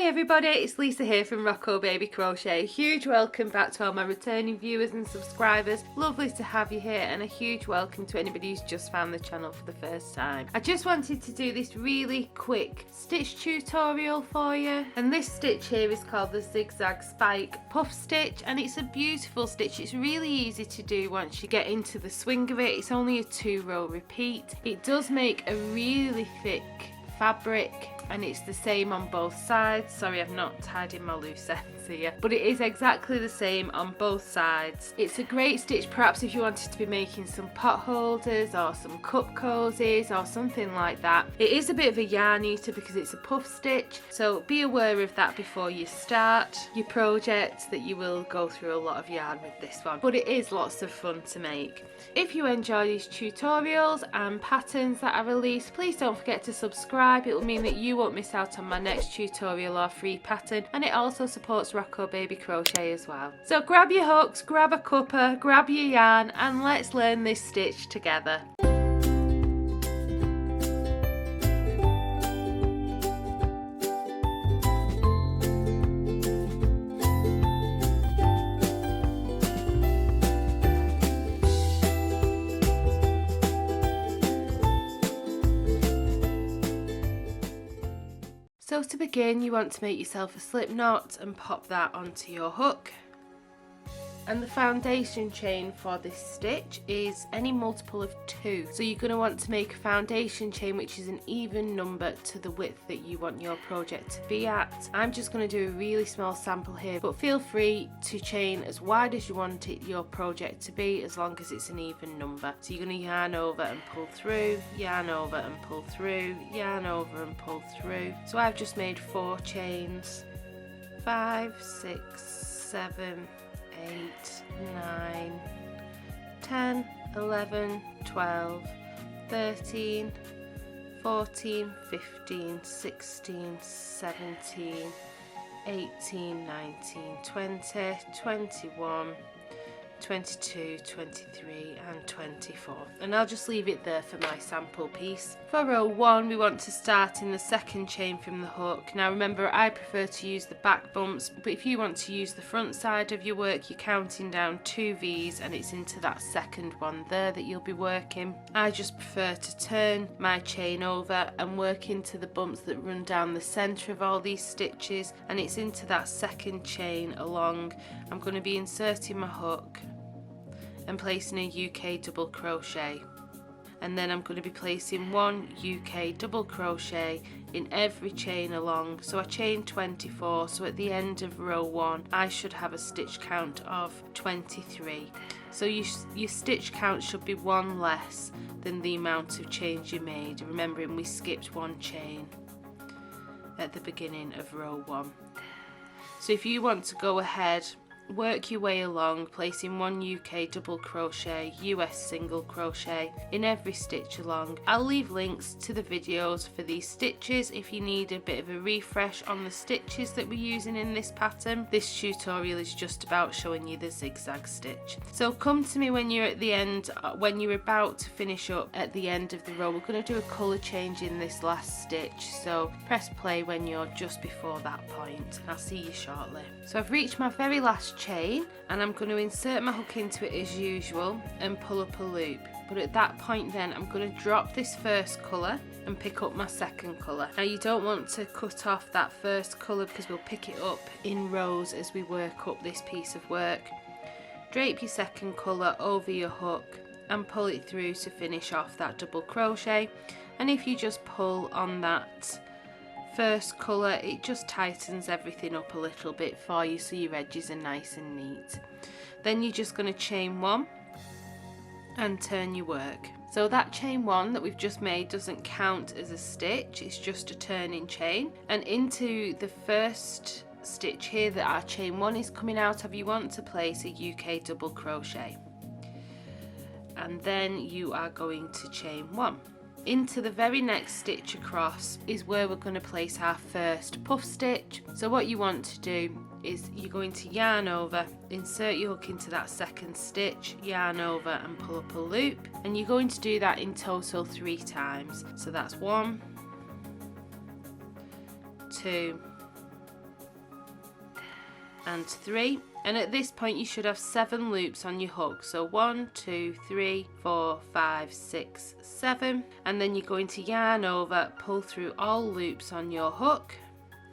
everybody, it's Lisa here from Rocco Baby Crochet. A huge welcome back to all my returning viewers and subscribers. Lovely to have you here, and a huge welcome to anybody who's just found the channel for the first time. I just wanted to do this really quick stitch tutorial for you, and this stitch here is called the Zigzag Spike Puff Stitch, and it's a beautiful stitch. It's really easy to do once you get into the swing of it. It's only a 2-row repeat. It does make a really thick fabric, and it's the same on both sides. Sorry, I've not tied in my loose ends here, but it is exactly the same on both sides. It's a great stitch perhaps if you wanted to be making some pot holders or some cup cozies or something like that. It is a bit of a yarn eater because it's a puff stitch, so be aware of that before you start your project, that you will go through a lot of yarn with this one, but it is lots of fun to make. If you enjoy these tutorials and patterns that I release, please don't forget to subscribe. It will mean that you won't miss out on my next tutorial or free pattern, and it also supports Rocco Baby Crochet as well. So grab your hooks, grab a cuppa, grab your yarn, and let's learn this stitch together. So to begin, you want to make yourself a slip knot and pop that onto your hook. And the foundation chain for this stitch is any multiple of 2. So you're going to want to make a foundation chain which is an even number to the width that you want your project to be at. I'm just going to do a really small sample here, but feel free to chain as wide as you want your project to be, as long as it's an even number. So you're going to yarn over and pull through, yarn over and pull through, yarn over and pull through. So I've just made 4 chains, 5, 6, 7, 8, 9, 10, 11, 12, 13, 14, 15, 16, 17, 18, 19, 20, 21, 22, 23 and 24, and I'll just leave it there for my sample piece. For row 1 we want to start in the second chain from the hook. Now remember, I prefer to use the back bumps, but if you want to use the front side of your work, you're counting down 2 V's and it's into that second one there that you'll be working. I just prefer to turn my chain over and work into the bumps that run down the centre of all these stitches, and it's into that second chain along. I'm going to be inserting my hook and placing a UK double crochet, and then I'm going to be placing 1 UK double crochet in every chain along. So I chain 24, so at the end of row 1 I should have a stitch count of 23. So your stitch count should be 1 less than the amount of chains you made, remembering we skipped 1 chain at the beginning of row 1. So if you want to go ahead, work your way along, placing 1 UK double crochet, US single crochet in every stitch along. I'll leave links to the videos for these stitches if you need a bit of a refresh on the stitches that we're using in this pattern. This tutorial is just about showing you the zigzag stitch. So come to me when you're at the end, when you're about to finish up at the end of the row. We're going to do a colour change in this last stitch, so press play when you're just before that point. I'll see you shortly. So I've reached my very last chain, and I'm going to insert my hook into it as usual and pull up a loop, but at that point then I'm going to drop this first colour and pick up my second colour. Now you don't want to cut off that first colour because we'll pick it up in rows as we work up this piece of work. Drape your second colour over your hook and pull it through to finish off that double crochet, and if you just pull on that first colour, it just tightens everything up a little bit for you so your edges are nice and neat. Then you're just going to chain 1 and turn your work. So that chain 1 that we've just made doesn't count as a stitch, it's just a turning chain, and into the first stitch here that our chain 1 is coming out of, you want to place a UK double crochet, and then you are going to chain 1. Into the very next stitch across is where we're going to place our first puff stitch. So what you want to do is you're going to yarn over, insert your hook into that second stitch, yarn over and pull up a loop, and you're going to do that in total 3 times. So that's 1, 2, and 3. And at this point you should have 7 loops on your hook. So 1, 2, 3, 4, 5, 6, 7. And then you're going to yarn over, pull through all loops on your hook,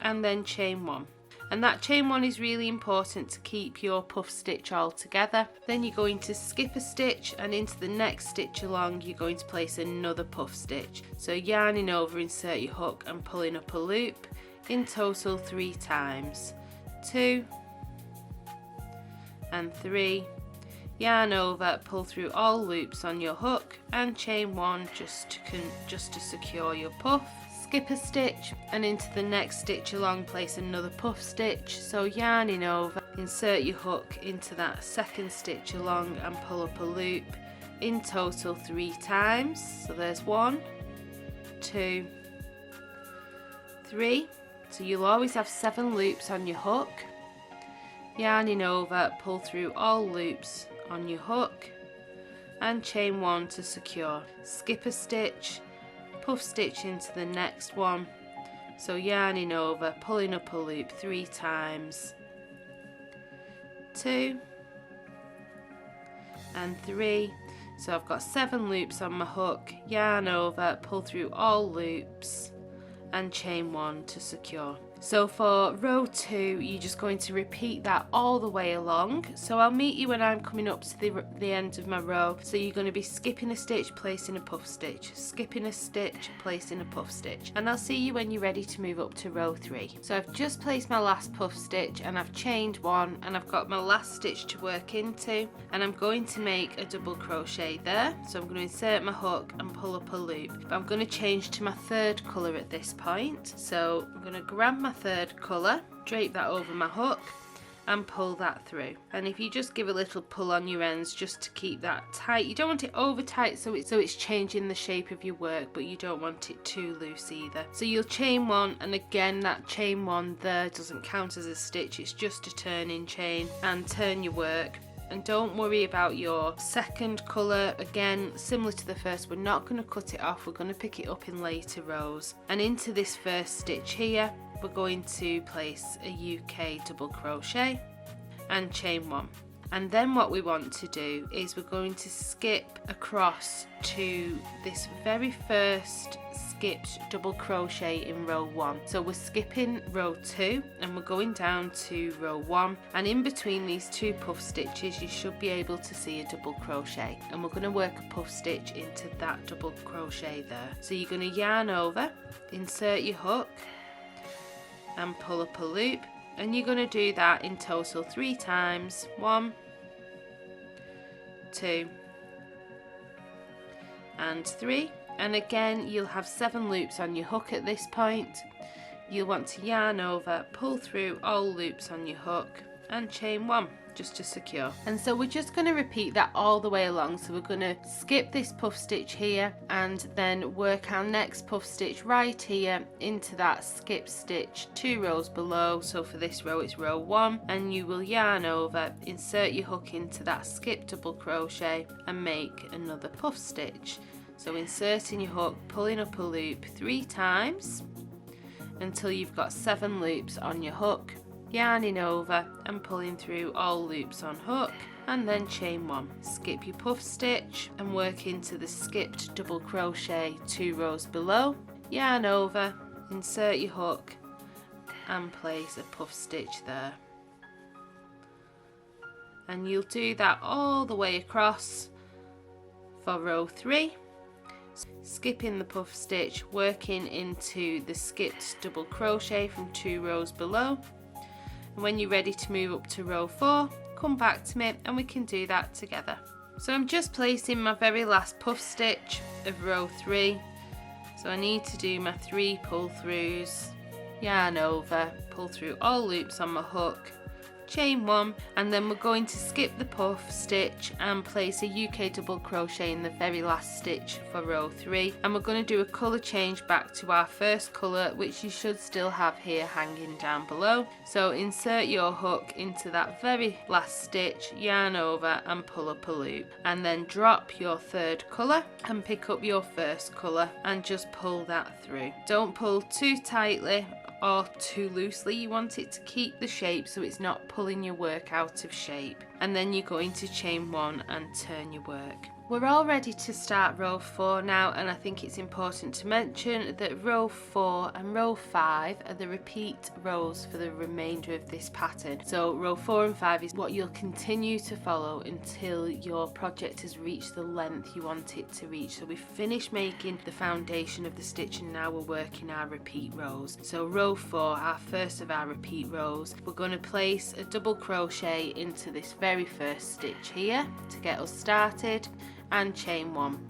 and then chain 1. And that chain 1 is really important to keep your puff stitch all together. Then you're going to skip a stitch, and into the next stitch along you're going to place another puff stitch. So yarning over, insert your hook and pulling up a loop, in total 3 times. 2 and 3, yarn over, pull through all loops on your hook and chain 1 just to secure your puff. Skip a stitch, and into the next stitch along place another puff stitch. So yarning over, insert your hook into that second stitch along and pull up a loop, in total 3 times. So there's 1, 2, 3. So you'll always have 7 loops on your hook. Yarning over, pull through all loops on your hook and chain 1 to secure. Skip a stitch, puff stitch into the next one. So yarning over, pulling up a loop 3 times. 2 and 3. So I've got 7 loops on my hook, yarn over, pull through all loops and chain 1 to secure. So for row 2 you're just going to repeat that all the way along. So I'll meet you when I'm coming up to the end of my row. So you're going to be skipping a stitch, placing a puff stitch, skipping a stitch, placing a puff stitch, and I'll see you when you're ready to move up to row 3. So I've just placed my last puff stitch and I've chained 1, and I've got my last stitch to work into, and I'm going to make a double crochet there. So I'm going to insert my hook and pull up a loop, but I'm going to change to my 3rd colour at this point. So I'm going to grab my 3rd colour, drape that over my hook and pull that through. And if you just give a little pull on your ends just to keep that tight, you don't want it over tight so it's changing the shape of your work, but you don't want it too loose either. So you'll chain 1, and again that chain 1 there doesn't count as a stitch, it's just a turning chain, and turn your work. And don't worry about your 2nd colour. Again, similar to the first, we're not going to cut it off, we're going to pick it up in later rows. And into this 1st stitch here we're going to place a UK double crochet and chain 1. And then what we want to do is we're going to skip across to this very first skipped double crochet in row 1. So we're skipping row 2 and we're going down to row 1, and in between these 2 puff stitches you should be able to see a double crochet, and we're going to work a puff stitch into that double crochet there. So you're going to yarn over, insert your hook and pull up a loop, and you're going to do that in total 3 times. 1, 2 and 3. And again you'll have 7 loops on your hook at this point. You'll want to yarn over, pull through all loops on your hook and chain 1 just to secure. And so we're just going to repeat that all the way along. So we're going to skip this puff stitch here and then work our next puff stitch right here into that skip stitch 2 rows below. So for this row it's row 1, and you will yarn over, insert your hook into that skip double crochet and make another puff stitch. So inserting your hook, pulling up a loop 3 times until you've got 7 loops on your hook, yarning over and pulling through all loops on hook, and then chain 1. Skip your puff stitch and work into the skipped double crochet 2 rows below, yarn over, insert your hook and place a puff stitch there. And you'll do that all the way across for row 3. Skipping the puff stitch, working into the skipped double crochet from 2 rows below. And when you're ready to move up to row 4, come back to me and we can do that together. So I'm just placing my very last puff stitch of row 3. So I need to do my 3 pull throughs, yarn over, pull through all loops on my hook, chain 1, and then we're going to skip the puff stitch and place a UK double crochet in the very last stitch for row 3, and we're going to do a colour change back to our first colour, which you should still have here hanging down below. So insert your hook into that very last stitch, yarn over and pull up a loop, and then drop your 3rd colour and pick up your 1st colour and just pull that through. Don't pull too tightly, or too loosely. You want it to keep the shape so it's not pulling your work out of shape. And then you're going to chain 1 and turn your work. We're all ready to start row 4 now, and I think it's important to mention that row 4 and row 5 are the repeat rows for the remainder of this pattern. So row 4 and 5 is what you'll continue to follow until your project has reached the length you want it to reach. So we've finished making the foundation of the stitch and now we're working our repeat rows. So row 4, our first of our repeat rows, we're going to place a double crochet into this very first stitch here to get us started, and chain 1.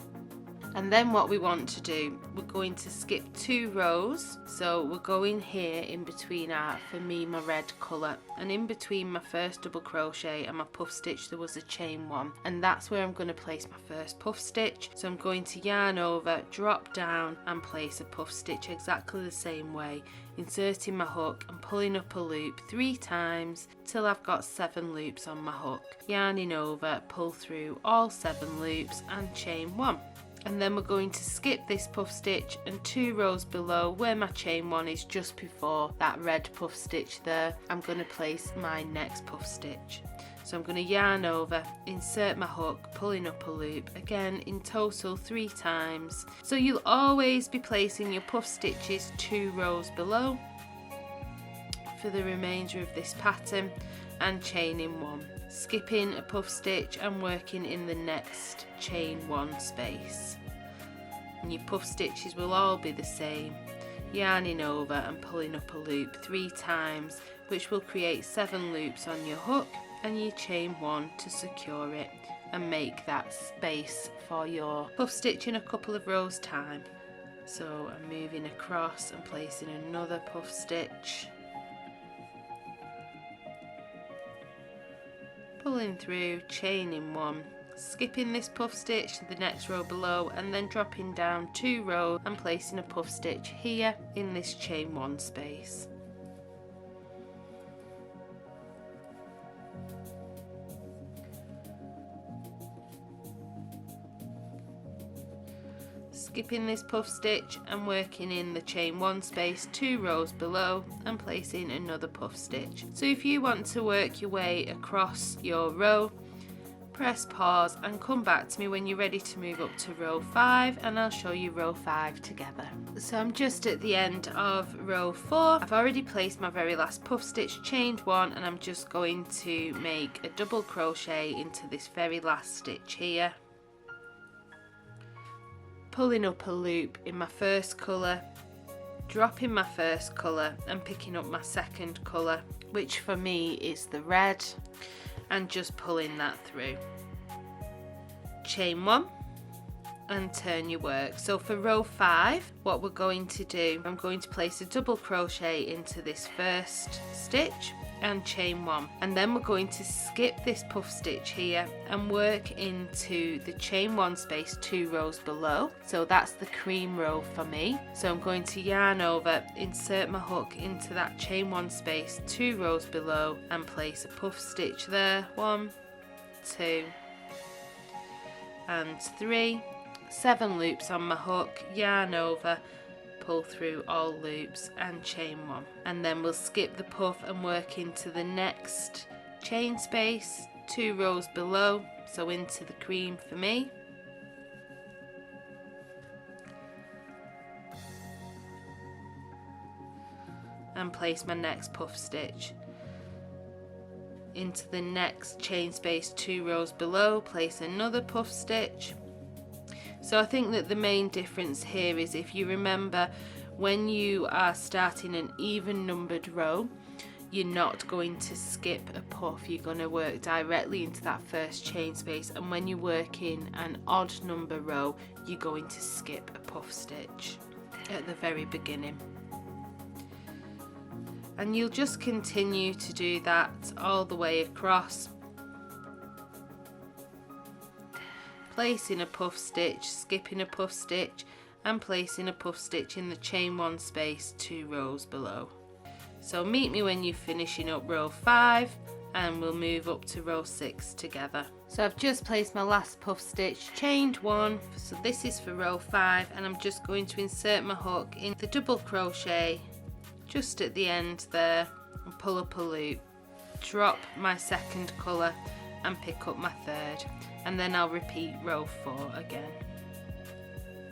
And then what we want to do, we're going to skip 2 rows. So we're going here in between our, for me, my red colour, and in between my first double crochet and my puff stitch there was a chain 1, and that's where I'm going to place my first puff stitch. So I'm going to yarn over, drop down and place a puff stitch exactly the same way, inserting my hook and pulling up a loop 3 times till I've got 7 loops on my hook, yarning over, pull through all 7 loops and chain 1. And then we're going to skip this puff stitch, and 2 rows below where my chain 1 is, just before that red puff stitch there, I'm going to place my next puff stitch. So I'm going to yarn over, insert my hook, pulling up a loop, again in total 3 times. So you'll always be placing your puff stitches 2 rows below for the remainder of this pattern, and chaining 1, skipping a puff stitch and working in the next chain 1 space. And your puff stitches will all be the same, yarning over and pulling up a loop 3 times, which will create 7 loops on your hook, and you chain 1 to secure it and make that space for your puff stitch in a couple of rows time. So I'm moving across and placing another puff stitch, pulling through, chaining 1, skipping this puff stitch to the next row below, and then dropping down 2 rows and placing a puff stitch here in this chain 1 space. Skipping this puff stitch and working in the chain 1 space 2 rows below and placing another puff stitch. So if you want to work your way across your row, press pause and come back to me when you're ready to move up to row 5, and I'll show you row 5 together. So I'm just at the end of row 4. I've already placed my very last puff stitch, chained 1, and I'm just going to make a double crochet into this very last stitch here, pulling up a loop in my first colour, dropping my first colour and picking up my second colour, which for me is the red, and just pulling that through. Chain 1 and turn your work. So for row 5, what we're going to do, I'm going to place a double crochet into this first stitch and chain 1, and then we're going to skip this puff stitch here and work into the chain 1 space 2 rows below. So that's the cream row for me. So I'm going to yarn over, insert my hook into that chain 1 space 2 rows below and place a puff stitch there, 1, 2 and 3, 7 loops on my hook, yarn over, pull through all loops and chain 1, and then we'll skip the puff and work into the next chain space 2 rows below, so into the cream for me, and place my next puff stitch into the next chain space 2 rows below, place another puff stitch. So I think that the main difference here is, if you remember, when you are starting an even numbered row, you're not going to skip a puff, you're going to work directly into that first chain space, and when you work in an odd number row, you're going to skip a puff stitch at the very beginning. And you'll just continue to do that all the way across, placing a puff stitch, skipping a puff stitch and placing a puff stitch in the chain 1 space 2 rows below. So meet me when you're finishing up row 5 and we'll move up to row 6 together. So I've just placed my last puff stitch, chained 1, so this is for row 5, and I'm just going to insert my hook in the double crochet just at the end there and pull up a loop, drop my second colour and pick up my third, and then I'll repeat row 4 again.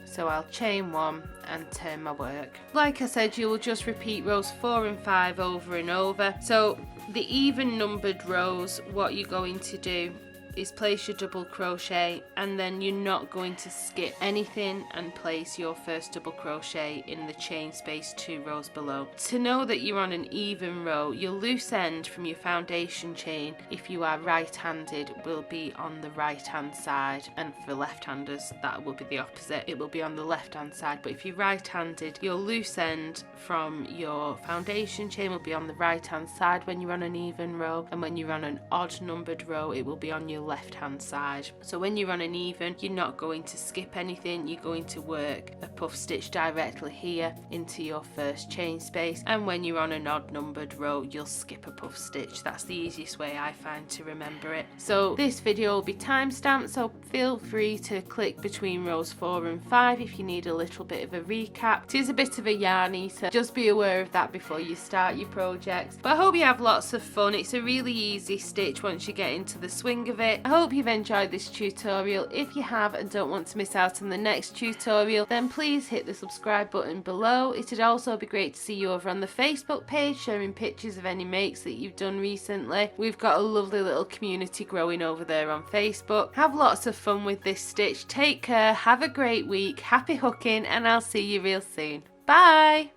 So I'll chain 1 and turn my work. Like I said, you will just repeat rows 4 and 5 over and over. So the even numbered rows, what you're going to do is place your double crochet, and then you're not going to skip anything and place your first double crochet in the chain space 2 rows below. To know that you're on an even row, your loose end from your foundation chain, if you are right-handed, will be on the right-hand side, and for left-handers that will be the opposite, it will be on the left-hand side. But if you're right-handed, your loose end from your foundation chain will be on the right-hand side when you're on an even row, and when you're on an odd numbered row, it will be on your left hand side. So when you're on an even, you're not going to skip anything, you're going to work a puff stitch directly here into your first chain space, and when you're on an odd numbered row, you'll skip a puff stitch. That's the easiest way I find to remember it. So this video will be time stamped, so feel free to click between rows 4 and 5 if you need a little bit of a recap. It is a bit of a yarn eater, just be aware of that before you start your projects. But I hope you have lots of fun. It's a really easy stitch once you get into the swing of it. I hope you've enjoyed this tutorial. If you have and don't want to miss out on the next tutorial, then please hit the subscribe button below. It would also be great to see you over on the Facebook page, sharing pictures of any makes that you've done recently. We've got a lovely little community growing over there on Facebook. Have lots of fun with this stitch. Take care, have a great week, happy hooking, and I'll see you real soon. Bye!